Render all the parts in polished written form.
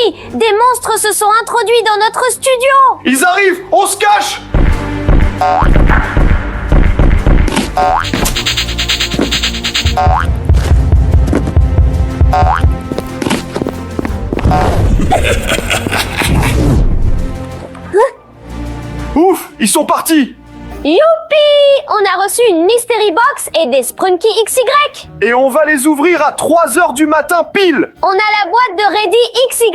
amis, des monstres se sont introduits dans notre studio. Ils arrivent, on se cache. Ouf, ils sont partis. Youpi! On a reçu une Mystery Box et des Sprunky XY. Et on va les ouvrir à 3h du matin pile. On a la boîte de Ready XY.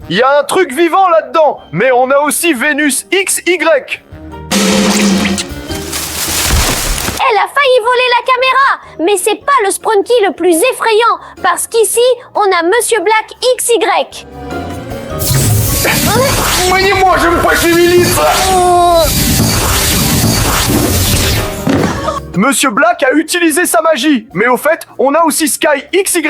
Il y a un truc vivant là-dedans, mais on a aussi Vénus XY. Elle a failli voler la caméra, mais c'est pas le Sprunky le plus effrayant, parce qu'ici, on a Monsieur Black XY. Mais moi, j'aime pas civiliste. Monsieur Black a utilisé sa magie, mais au fait, on a aussi Sky XY.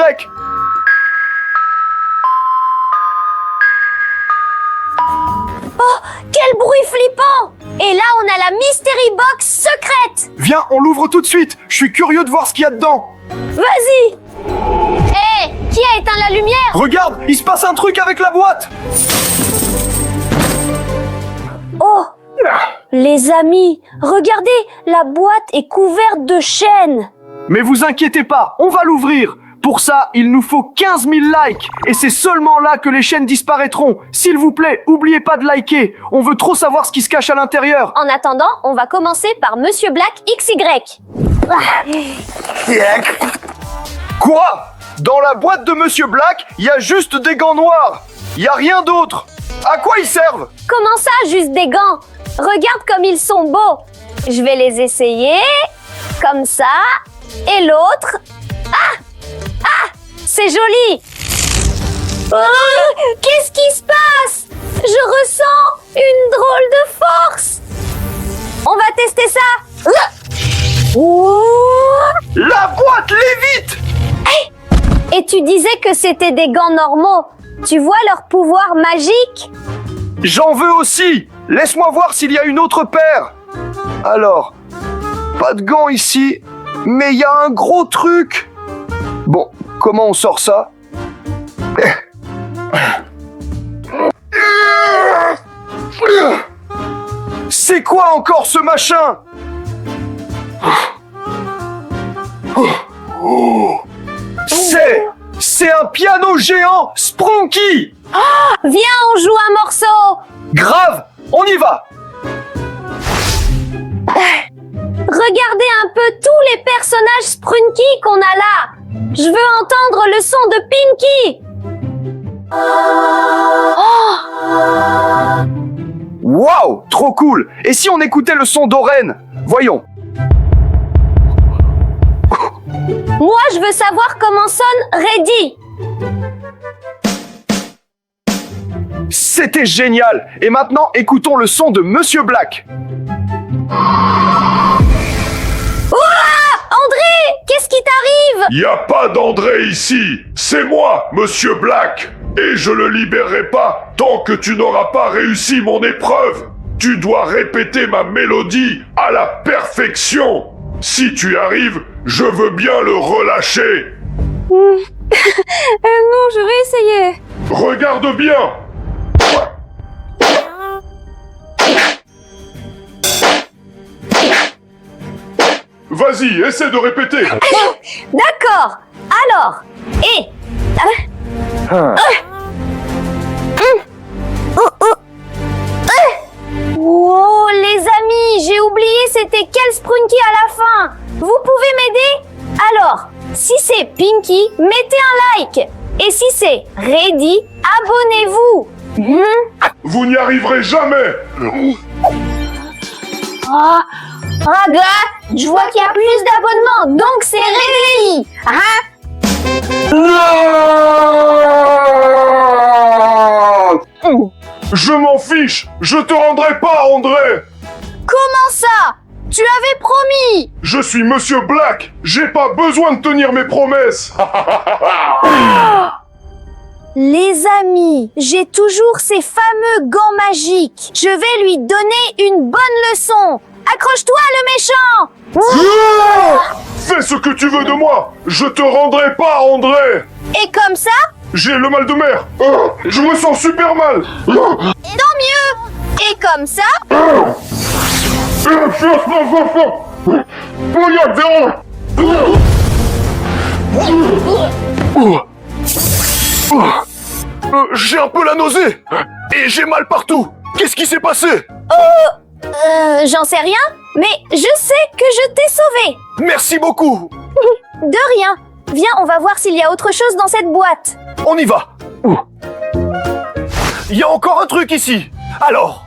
Oh, quel bruit flippant! Et là, on a la Mystery Box secrète. Viens, on l'ouvre tout de suite. Je suis curieux de voir ce qu'il y a dedans. Vas-y! Hé, qui a éteint la lumière? Regarde, il se passe un truc avec la boîte. Oh! Les amis, regardez, la boîte est couverte de chaînes. Mais vous inquiétez pas, on va l'ouvrir. Pour ça, il nous faut 15 000 likes. Et c'est seulement là que les chaînes disparaîtront. S'il vous plaît, oubliez pas de liker. On veut trop savoir ce qui se cache à l'intérieur. En attendant, on va commencer par Monsieur Black XY. Quoi? Dans la boîte de Monsieur Black, il y a juste des gants noirs. Il y a rien d'autre. À quoi ils servent? Comment ça, juste des gants? Regarde comme ils sont beaux. Je vais les essayer. Comme ça. Et l'autre. Ah! Ah! C'est joli! Qu'est-ce qui se passe? Je ressens une drôle de force! On va tester ça! La boîte lévite! Hey! Et tu disais que c'était des gants normaux. Tu vois leur pouvoir magique? J'en veux aussi! Laisse-moi voir s'il y a une autre paire. Alors, pas de gants ici, mais il y a un gros truc. Bon, comment on sort ça? C'est quoi encore ce machin? C'est un piano géant Sprunky! Viens, on joue un morceau! Grave, on y va! Regardez un peu tous les personnages Sprunky qu'on a là! Je veux entendre le son de Pinky! Oh! Waouh, trop cool! Et si on écoutait le son d'Oren? Voyons. Moi, je veux savoir comment sonne Ready! C'était génial! Et maintenant, écoutons le son de Monsieur Black. André, qu'est-ce qui t'arrive? Y a pas d'André ici! C'est moi, Monsieur Black! Et je le libérerai pas tant que tu n'auras pas réussi mon épreuve! Tu dois répéter ma mélodie à la perfection! Si tu y arrives, je veux bien le relâcher! Non, je vais essayer. Regarde bien! Vas-y, essaie de répéter! D'accord. Alors, et... Oh, les amis, j'ai oublié c'était quel Sprunky à la fin. Vous pouvez m'aider? Alors, si c'est Pinky, mettez un like. Et si c'est Ready, abonnez-vous. Vous n'y arriverez jamais! Gars, je vois qu'il y a plus d'abonnements, donc c'est Ready. Hein? Je m'en fiche! Je te rendrai pas, André! Comment ça? Tu avais promis. Je suis Monsieur Black! J'ai pas besoin de tenir mes promesses! Les amis, j'ai toujours ces fameux gants magiques. Je vais lui donner une bonne leçon. Accroche-toi, le méchant! Fais ce que tu veux de moi. Je te rendrai pas, André. Et comme ça, J'ai le mal de mer. Je me sens super mal. tant mieux. Et comme ça, J'ai un peu la nausée. Et j'ai mal partout. Qu'est-ce qui s'est passé? j'en sais rien, mais je sais que je t'ai sauvé. Merci beaucoup. De rien. Viens, on va voir s'il y a autre chose dans cette boîte. On y va. Il y a encore un truc ici. Alors,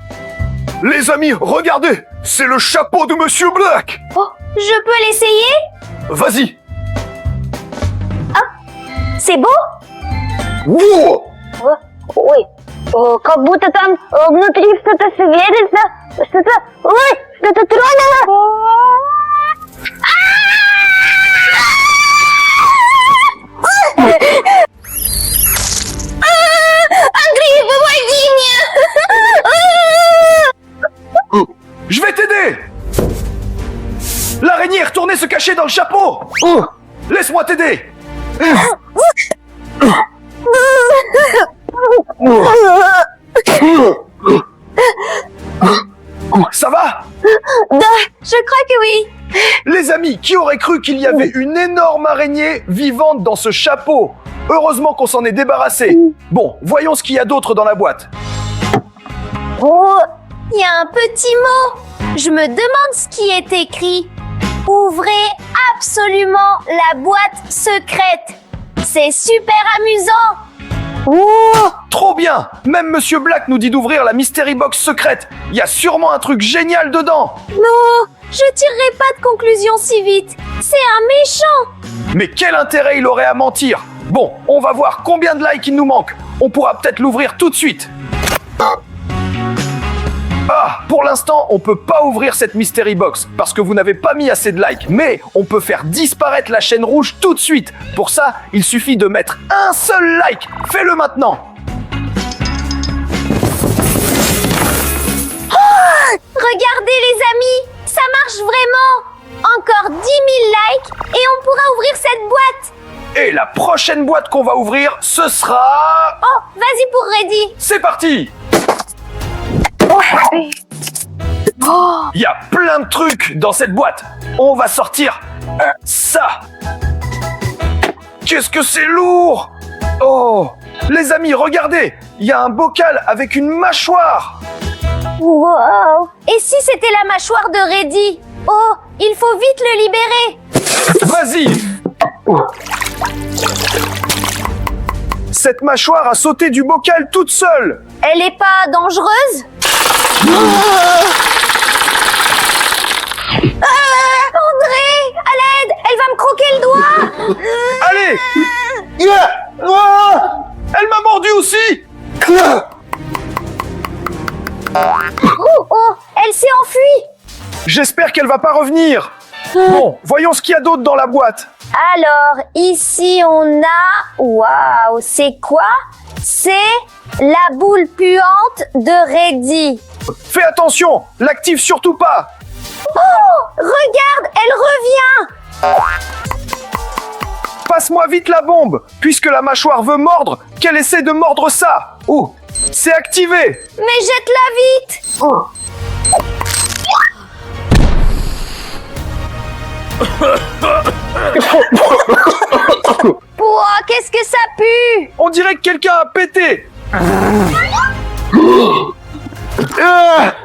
les amis, regardez. C'est le chapeau de Monsieur Black. Oh, je peux l'essayer? Vas-y. C'est beau? Wow. Ой, как будто там внутри что-то светится, что-то... Ой, что-то тронуло! Андрей, помоги мне! Je vais t'aider. L'araignée est retournée se cacher dans le chapeau. Laisse-moi t'aider. Ça va? Je crois que oui. Les amis, qui aurait cru qu'il y avait une énorme araignée vivante dans ce chapeau? Heureusement qu'on s'en est débarrassé. Bon, voyons ce qu'il y a d'autre dans la boîte. Oh, il y a un petit mot. Je me demande ce qui est écrit. Ouvrez absolument la boîte secrète. C'est super amusant. Oh, trop bien. Même Monsieur Black nous dit d'ouvrir la Mystery Box secrète. Il y a sûrement un truc génial dedans. Non, je tirerai pas de conclusion si vite. C'est un méchant. Mais quel intérêt il aurait à mentir? Bon, on va voir combien de likes il nous manque. On pourra peut-être l'ouvrir tout de suite. Ah, pour l'instant, on peut pas ouvrir cette Mystery Box parce que vous n'avez pas mis assez de likes. Mais on peut faire disparaître la chaîne rouge tout de suite. Pour ça, il suffit de mettre un seul like. Fais-le maintenant. Regardez les amis, ça marche vraiment. Encore 10 000 likes et on pourra ouvrir cette boîte. Et la prochaine boîte qu'on va ouvrir, ce sera... Oh, vas-y pour Reddy. C'est parti! Il y a plein de trucs dans cette boîte. On va sortir ça. Qu'est-ce que c'est lourd! Oh! Les amis, regardez! Il y a un bocal avec une mâchoire. Wow. Et si c'était la mâchoire de Reddy? Oh, il faut vite le libérer. Vas-y! Cette mâchoire a sauté du bocal toute seule. Elle est pas dangereuse? André, à l'aide, elle va me croquer le doigt. Allez! Elle m'a mordu aussi! Oh, elle s'est enfuie. J'espère qu'elle va pas revenir. Bon, voyons ce qu'il y a d'autre dans la boîte. Alors, ici on a... Waouh, c'est quoi? C'est la boule puante de Reddy. Fais attention, l'active surtout pas. Oh, regarde, elle revient. Passe-moi vite la bombe, puisque la mâchoire veut mordre, qu'elle essaie de mordre ça. Oh, c'est activé. Mais jette-la vite. Pouah, qu'est-ce que ça pue? On dirait que quelqu'un a pété.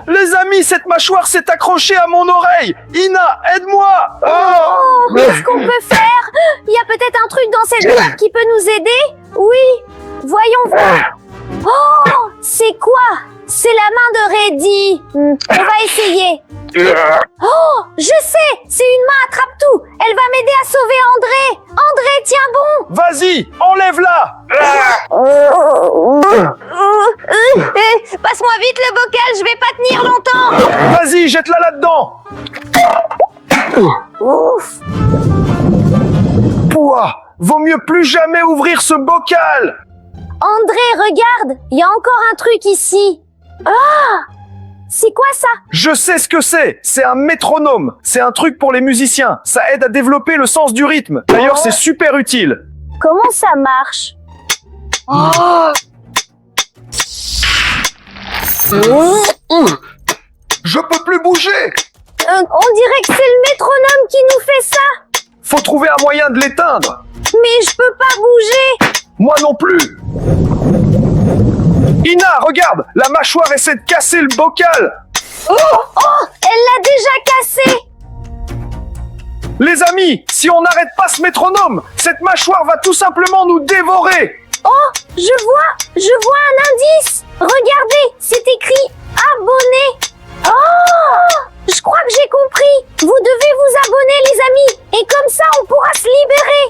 Les amis, cette mâchoire s'est accrochée à mon oreille. Ina, aide-moi. Oh, qu'est-ce qu'on peut faire? Il y a peut-être un truc dans cette boîte qui peut nous aider? Oui, voyons voir. Oh, c'est quoi? C'est la main de Reddy. On va essayer. Oh, je sais, c'est une main attrape-tout. Elle va m'aider à sauver André. André, tiens bon. Vas-y, enlève-la. Passe-moi vite le bocal, je vais pas tenir longtemps. Vas-y, jette-la là-dedans. Ouf. Pouah, vaut mieux plus jamais ouvrir ce bocal. André, regarde, il y a encore un truc ici. Ah! C'est quoi ça? Je sais ce que c'est un métronome. C'est un truc pour les musiciens. Ça aide à développer le sens du rythme. D'ailleurs, c'est super utile. Comment ça marche? Je peux plus bouger. On dirait que c'est le métronome qui nous fait ça. Faut trouver un moyen de l'éteindre. Mais je peux pas bouger. Moi non plus. Ina, regarde, la mâchoire essaie de casser le bocal. Oh, elle l'a déjà cassé. Les amis, si on n'arrête pas ce métronome, cette mâchoire va tout simplement nous dévorer. Oh, je vois un indice. Regardez, c'est écrit abonné. Oh, je crois que j'ai compris. Vous devez vous abonner, les amis. Et comme ça, on pourra se libérer.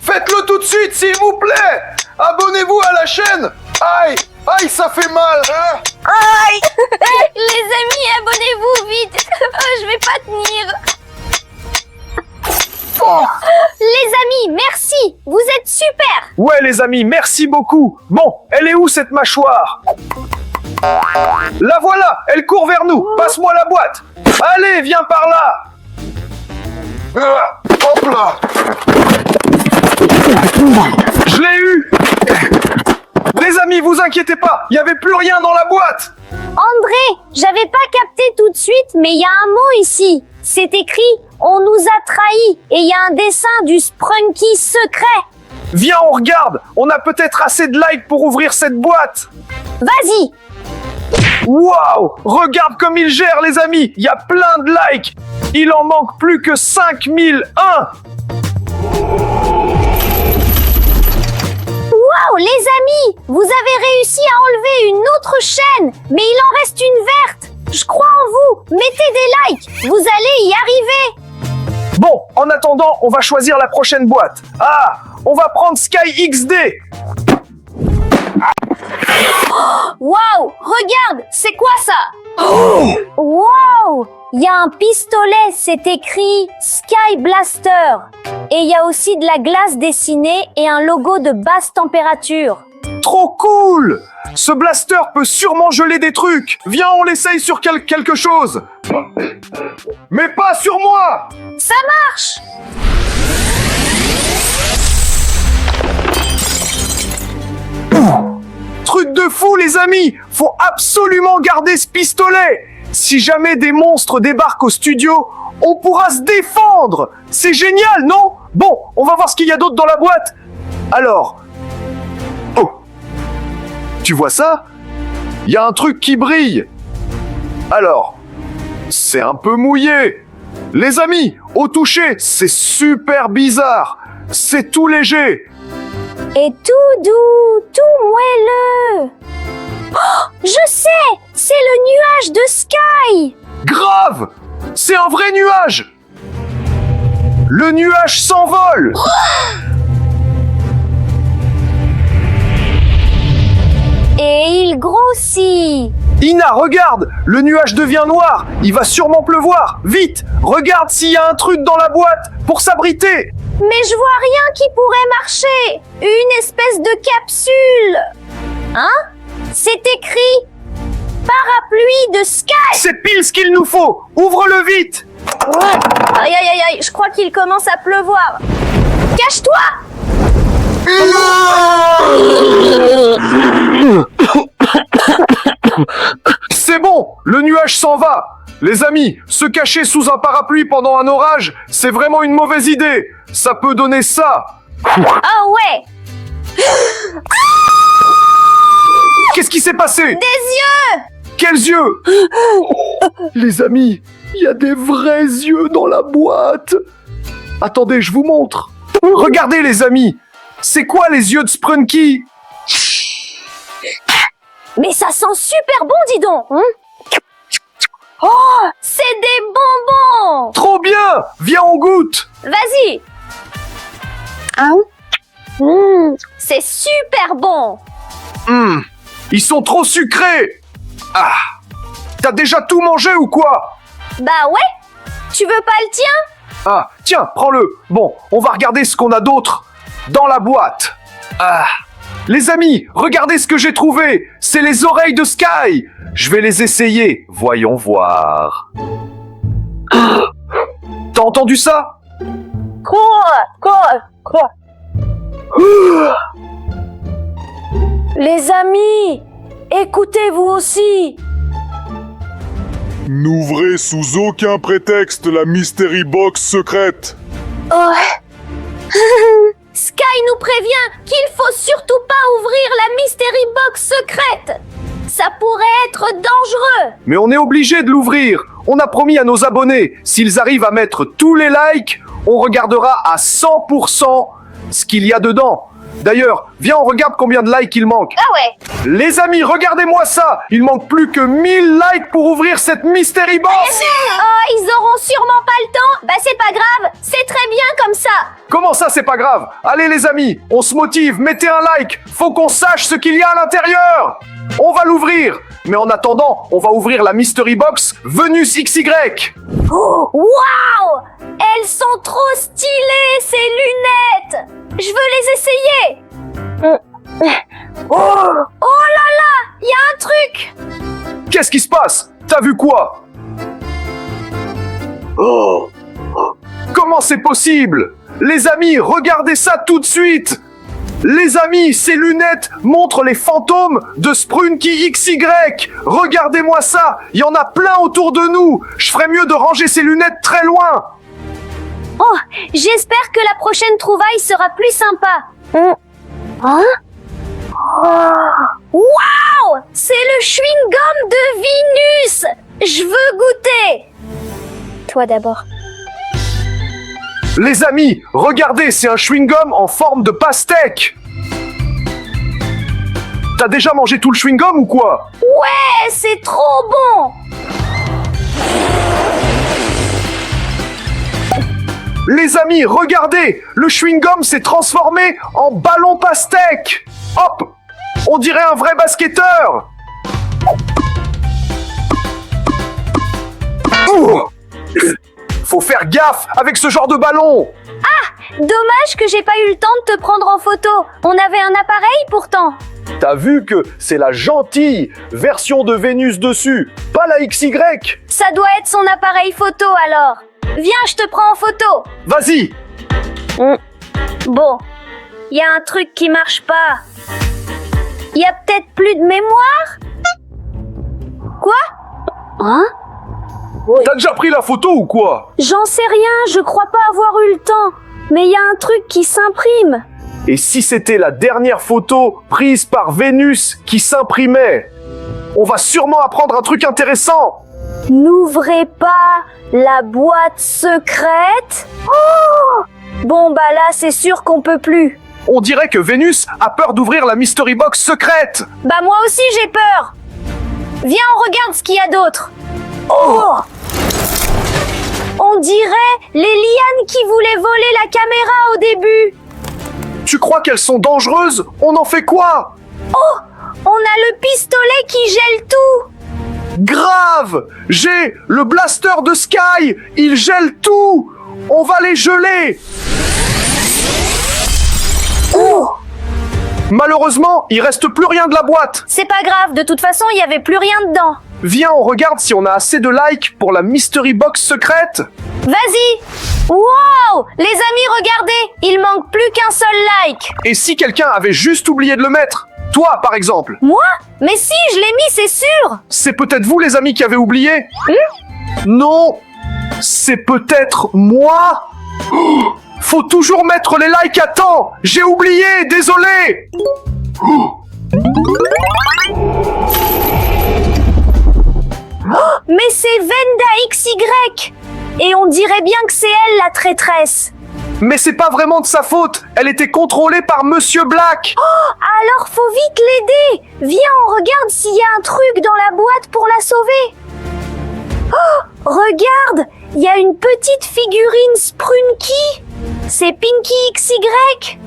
Faites-le tout de suite, s'il vous plaît. Abonnez-vous à la chaîne. Aïe, aïe, ça fait mal, hein. Aïe. Les amis, abonnez-vous vite. Je vais pas tenir. Les amis, merci. Vous êtes super. Ouais, les amis, merci beaucoup. Bon, elle est où cette mâchoire? La voilà, elle court vers nous. Passe-moi la boîte. Allez, viens par là. Hop là. Je l'ai eu. Les amis, vous inquiétez pas, il n'y avait plus rien dans la boîte. André, j'avais pas capté tout de suite, mais il y a un mot ici. C'est écrit « On nous a trahis » et il y a un dessin du Sprunky secret. Viens, on regarde. On a peut-être assez de likes pour ouvrir cette boîte. Vas-y. Waouh! Regarde comme il gère, les amis. Il y a plein de likes. Il en manque plus que 5001. Waouh, les amis, vous avez réussi à enlever une autre chaîne, mais il en reste une verte. Je crois en vous. Mettez des likes. Vous allez y arriver. Bon, en attendant, on va choisir la prochaine boîte. Ah, on va prendre Sky XD. Waouh, regarde, c'est quoi ça? Waouh, il y a un pistolet, c'est écrit Sky Blaster. Et il y a aussi de la glace dessinée et un logo de basse température. Trop cool! Ce blaster peut sûrement geler des trucs. Viens, on l'essaye sur quelque chose. Mais pas sur moi! Ça marche! Truc de fou, les amis! Faut absolument garder ce pistolet! Si jamais des monstres débarquent au studio, on pourra se défendre! C'est génial, non? Bon, on va voir ce qu'il y a d'autre dans la boîte. Alors... Oh! Tu vois ça? Il y a un truc qui brille. Alors... C'est un peu mouillé. Les amis, au toucher, c'est super bizarre. C'est tout léger. Et tout doux, tout moelleux. Oh, je sais, c'est le nuage de Sky. Grave! C'est un vrai nuage. Le nuage s'envole. Et il grossit. Ina, regarde, le nuage devient noir. Il va sûrement pleuvoir. Vite, regarde s'il y a un truc dans la boîte pour s'abriter. Mais je vois rien qui pourrait marcher. Une espèce de capsule. Hein? C'est écrit parapluie de Sky. C'est pile ce qu'il nous faut. Ouvre-le vite. Aïe aïe aïe aïe, je crois qu'il commence à pleuvoir. Cache-toi. C'est bon, le nuage s'en va. Les amis, se cacher sous un parapluie pendant un orage, c'est vraiment une mauvaise idée. Ça peut donner ça. Ah ouais. Qu'est-ce qui s'est passé? Des yeux. Quels yeux? Les amis, il y a des vrais yeux dans la boîte. Attendez, je vous montre. Regardez les amis. C'est quoi les yeux de Sprunky? Mais ça sent super bon, dis donc. Oh, c'est des bonbons. Trop bien. Viens, on goûte. Vas-y. C'est super bon. Ils sont trop sucrés. Ah. T'as déjà tout mangé ou quoi? Bah ouais. Tu veux pas le tien? Ah, tiens, prends-le. Bon, on va regarder ce qu'on a d'autre dans la boîte. Ah. Les amis, regardez ce que j'ai trouvé. C'est les oreilles de Sky. Je vais les essayer. Voyons voir. T'as entendu ça? Quoi? Les amis, écoutez-vous aussi. N'ouvrez sous aucun prétexte la Mystery Box secrète. Oh. Sky nous prévient qu'il faut surtout pas ouvrir la Mystery Box secrète. Ça pourrait être dangereux. Mais on est obligé de l'ouvrir. On a promis à nos abonnés, s'ils arrivent à mettre tous les likes, on regardera à 100% ce qu'il y a dedans. D'ailleurs, viens, on regarde combien de likes il manque. Ah ouais. Les amis, regardez-moi ça. Il manque plus que 1000 likes pour ouvrir cette Mystery Box. Oh, ils auront sûrement pas le temps. Bah c'est pas grave, c'est très bien comme ça. Comment ça, c'est pas grave? Allez les amis, on se motive, mettez un like. Faut qu'on sache ce qu'il y a à l'intérieur. On va l'ouvrir. Mais en attendant, on va ouvrir la Mystery Box Venus XY. Oh, waouh! Elles sont trop stylées, ces lunettes. Je veux les essayer. Oh là là, il y a un truc. Qu'est-ce qui se passe? T'as vu quoi? Oh. Comment c'est possible? Les amis, regardez ça tout de suite. Les amis, ces lunettes montrent les fantômes de Sprunky XY. Regardez-moi ça, il y en a plein autour de nous. Je ferais mieux de ranger ces lunettes très loin. Oh, j'espère que la prochaine trouvaille sera plus sympa. Hein? Waouh! C'est le chewing-gum de Vénus. Je veux goûter. Toi d'abord. Les amis, regardez, c'est un chewing-gum en forme de pastèque. T'as déjà mangé tout le chewing-gum ou quoi? Ouais, c'est trop bon. Les amis, regardez, le chewing-gum s'est transformé en ballon pastèque. Hop, on dirait un vrai basketteur. Ouh. Faut faire gaffe avec ce genre de ballon. Dommage que j'ai pas eu le temps de te prendre en photo. On avait un appareil pourtant. T'as vu que c'est la gentille version de Vénus dessus, pas la XY. Ça doit être son appareil photo alors. Viens, je te prends en photo. Vas-y. Bon, il y a un truc qui marche pas. Il y a peut-être plus de mémoire? Quoi? Hein? T'as déjà pris la photo ou quoi? J'en sais rien, je crois pas avoir eu le temps. Mais il y a un truc qui s'imprime. Et si c'était la dernière photo prise par Vénus qui s'imprimait? On va sûrement apprendre un truc intéressant. N'ouvrez pas la boîte secrète. Oh! Bon bah là c'est sûr qu'on peut plus. On dirait que Vénus a peur d'ouvrir la Mystery Box secrète. Bah moi aussi j'ai peur. Viens on regarde ce qu'il y a d'autre. Oh! On dirait les lianes qui voulaient voler la caméra au début. Tu crois qu'elles sont dangereuses? On en fait quoi? Oh! On a le pistolet qui gèle tout. Grave! J'ai le blaster de Sky! Il gèle tout! On va les geler! Oh! Malheureusement, il reste plus rien de la boîte. C'est pas grave, de toute façon il y avait plus rien dedans. Viens, on regarde si on a assez de likes pour la Mystery Box secrète. Vas-y! Wow! Les amis, regardez! Il manque plus qu'un seul like. Et si quelqu'un avait juste oublié de le mettre? Toi, par exemple. Moi? Mais si, je l'ai mis, c'est sûr! C'est peut-être vous, les amis, qui avez oublié? Non, c'est peut-être moi. Oh, faut toujours mettre les likes à temps. J'ai oublié, désolé. Mais c'est Venda XY! Et on dirait bien que c'est elle la traîtresse. Mais c'est pas vraiment de sa faute. Elle était contrôlée par Monsieur Black. Alors faut vite l'aider. Viens, on regarde s'il y a un truc dans la boîte pour la sauver. Oh, regarde, il y a une petite figurine Sprunky. C'est Pinky XY.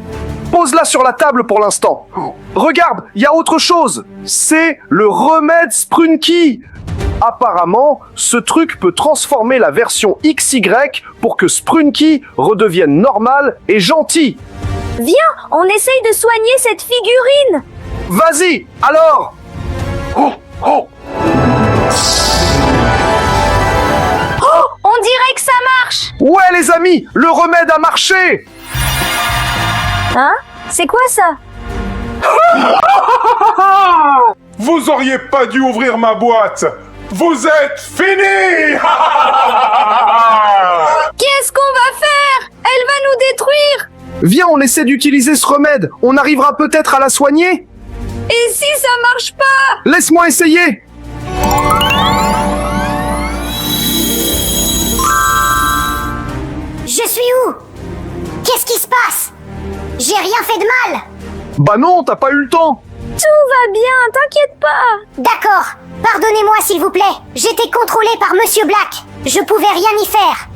Pose-la sur la table pour l'instant. Regarde, il y a autre chose. C'est le remède Sprunky. Apparemment, ce truc peut transformer la version XY pour que Sprunky redevienne normal et gentil. Viens, on essaye de soigner cette figurine. Vas-y, alors. Oh, oh, On dirait que ça marche. Ouais les amis, le remède a marché. Hein? C'est quoi ça? Vous auriez pas dû ouvrir ma boîte. Vous êtes finis. Qu'est-ce qu'on va faire? Elle va nous détruire. Viens, on essaie d'utiliser ce remède. On arrivera peut-être à la soigner. Et si ça marche pas? Laisse-moi essayer. Je suis où? Qu'est-ce qui se passe? J'ai rien fait de mal. Bah non, t'as pas eu le temps. Tout va bien, t'inquiète pas. D'accord. Pardonnez-moi s'il vous plaît. J'étais contrôlé par Monsieur Black. Je pouvais rien y faire.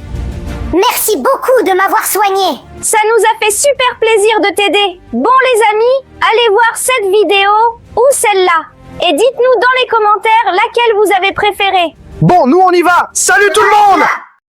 Merci beaucoup de m'avoir soigné. Ça nous a fait super plaisir de t'aider. Bon les amis, allez voir cette vidéo ou celle-là. Et dites-nous dans les commentaires laquelle vous avez préférée. Bon, nous on y va. Salut tout le monde.